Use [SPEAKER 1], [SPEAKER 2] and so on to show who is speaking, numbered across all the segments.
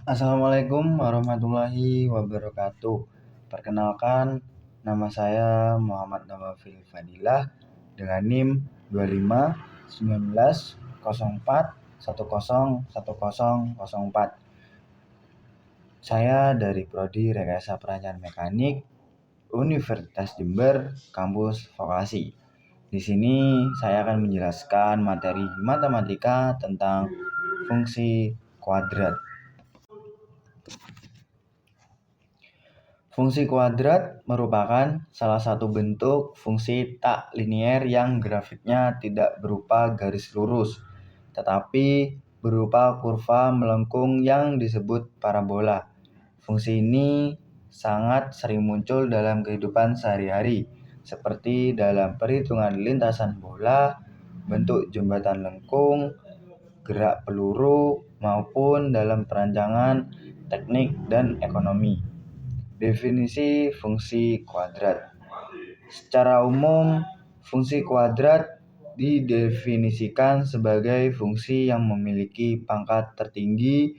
[SPEAKER 1] Assalamualaikum warahmatullahi wabarakatuh. Perkenalkan, nama saya Muhammad Nawafil Fadilah dengan NIM 251904101004. Saya dari Prodi Rekayasa Perancangan Mekanik Universitas Jember, kampus Vokasi. Di sini saya akan menjelaskan materi matematika tentang fungsi kuadrat. Fungsi kuadrat merupakan salah satu bentuk fungsi tak linier yang grafiknya tidak berupa garis lurus, tetapi berupa kurva melengkung yang disebut parabola. Fungsi ini sangat sering muncul dalam kehidupan sehari-hari, seperti dalam perhitungan lintasan bola, bentuk jembatan lengkung, gerak peluru, maupun dalam perancangan teknik dan ekonomi. Definisi fungsi kuadrat. Secara umum, fungsi kuadrat didefinisikan sebagai fungsi yang memiliki pangkat tertinggi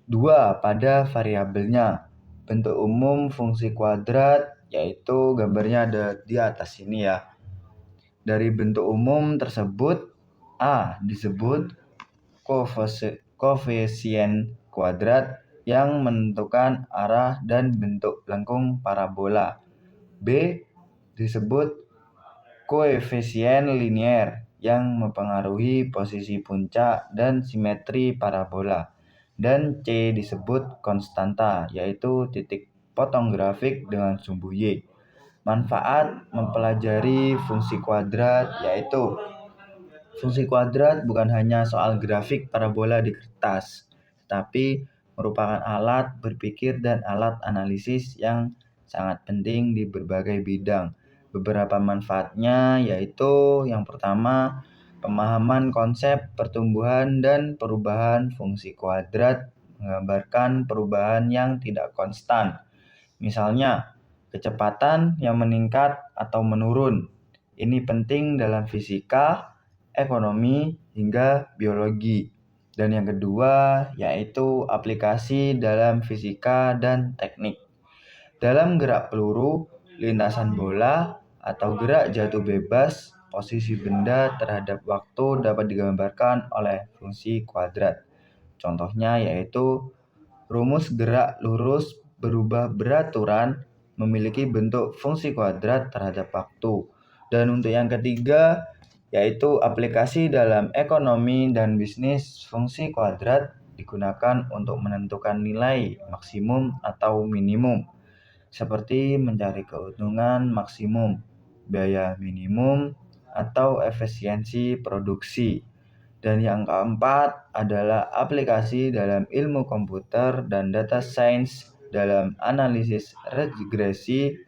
[SPEAKER 1] 2 pada variabelnya. Bentuk umum fungsi kuadrat yaitu gambarnya ada di atas ini ya. Dari bentuk umum tersebut, A disebut koefisien kuadrat yang menentukan arah dan bentuk lengkung parabola. B disebut koefisien linier yang mempengaruhi posisi puncak dan simetri parabola. Dan C disebut konstanta, yaitu titik potong grafik dengan sumbu Y. Manfaat mempelajari fungsi kuadrat yaitu fungsi kuadrat bukan hanya soal grafik parabola di kertas, tetapi merupakan alat berpikir dan alat analisis yang sangat penting di berbagai bidang. Beberapa manfaatnya yaitu yang pertama, pemahaman konsep pertumbuhan dan perubahan fungsi kuadrat menggambarkan perubahan yang tidak konstan. Misalnya, kecepatan yang meningkat atau menurun. Ini penting dalam fisika, ekonomi, hingga biologi. Dan yang kedua yaitu aplikasi dalam fisika dan teknik. Dalam gerak peluru, lintasan bola, atau gerak jatuh bebas, posisi benda terhadap waktu dapat digambarkan oleh fungsi kuadrat. Contohnya yaitu rumus gerak lurus berubah beraturan memiliki bentuk fungsi kuadrat terhadap waktu. Dan untuk yang ketiga, yaitu aplikasi dalam ekonomi dan bisnis, fungsi kuadrat digunakan untuk menentukan nilai maksimum atau minimum, seperti mencari keuntungan maksimum, biaya minimum, atau efisiensi produksi. Dan yang keempat adalah aplikasi dalam ilmu komputer dan data science dalam analisis regresi.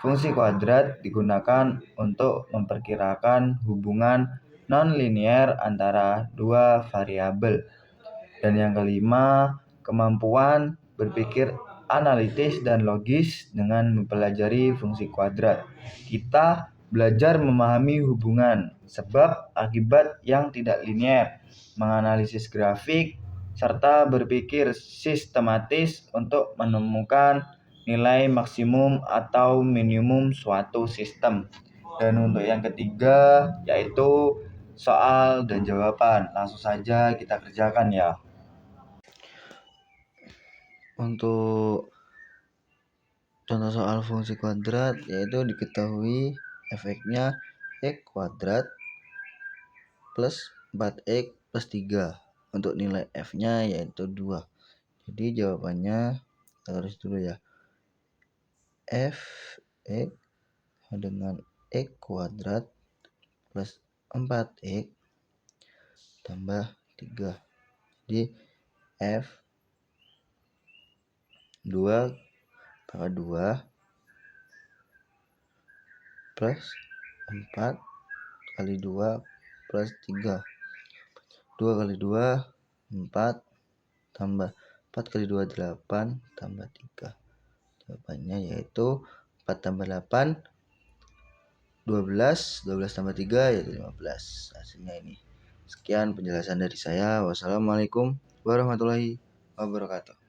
[SPEAKER 1] Fungsi kuadrat digunakan untuk memperkirakan hubungan non-linier antara dua variabel. Dan yang kelima, kemampuan berpikir analitis dan logis dengan mempelajari fungsi kuadrat. Kita belajar memahami hubungan sebab akibat yang tidak linier, menganalisis grafik, serta berpikir sistematis untuk menemukan nilai maksimum atau minimum suatu sistem. Dan untuk yang ketiga yaitu soal dan jawaban. Langsung saja kita kerjakan ya. Untuk contoh soal fungsi kuadrat yaitu diketahui efeknya x kuadrat plus 4x plus 3. Untuk nilai f-nya yaitu 2. Jadi jawabannya kita tulis dulu ya. F x dengan x kuadrat plus 4x tambah 3. Jadi F 2 pangkat 2 plus 4 kali 2 plus 3. 2 kali 2 4 tambah 4 kali 2 8 tambah 3. Jawabannya yaitu 4 tambah 8 12, 12 tambah 3 yaitu 15. Hasilnya ini. Sekian penjelasan dari saya. Wassalamualaikum warahmatullahi wabarakatuh.